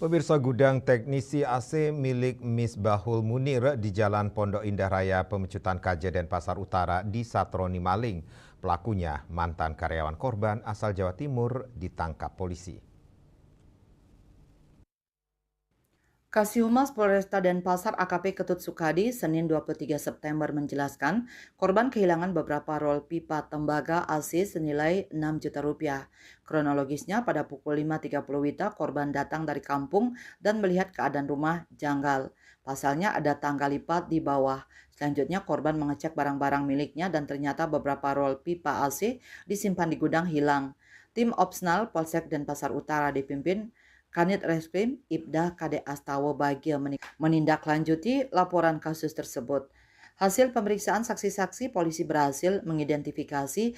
Pemirsa, gudang teknisi AC milik Misbahul Munir di Jalan Pondok Indah Raya Pemecutan Kajen Pasar Utara disatroni maling. Pelakunya mantan karyawan korban asal Jawa Timur ditangkap polisi. Kasihumas Polresta Denpasar AKP Ketut Sukadi Senin 23 September menjelaskan korban kehilangan beberapa rol pipa tembaga AC senilai 6 juta rupiah. Kronologisnya pada pukul 5.30 WITA korban datang dari kampung dan melihat keadaan rumah janggal. Pasalnya ada tangga lipat di bawah. Selanjutnya korban mengecek barang-barang miliknya dan ternyata beberapa rol pipa AC disimpan di gudang hilang. Tim Opsnal Polsek Denpasar Utara dipimpin Kanit Reskrim Ibda Kade Astawa Bagio menindaklanjuti laporan kasus tersebut. Hasil pemeriksaan saksi-saksi, polisi berhasil mengidentifikasi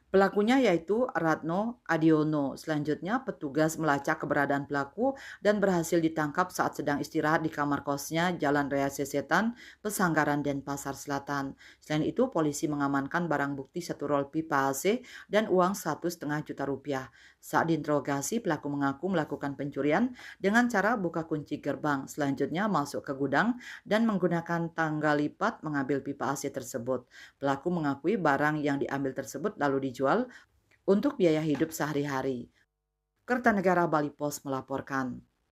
pelakunya yaitu Ratno Adiono. Selanjutnya petugas melacak keberadaan pelaku dan berhasil ditangkap saat sedang istirahat di kamar kosnya Jalan Raya Sesetan, Pesanggaran Denpasar Selatan. Selain itu polisi mengamankan barang bukti 1 rol pipa AC dan uang 1,5 juta rupiah. Saat diinterogasi pelaku mengaku melakukan pencurian dengan cara buka kunci gerbang. Selanjutnya masuk ke gudang dan menggunakan tangga lipat mengambil pipa AC tersebut. Pelaku mengakui barang yang diambil tersebut lalu dijual untuk biaya hidup sehari-hari. Kertanegara Bali Pos melaporkan.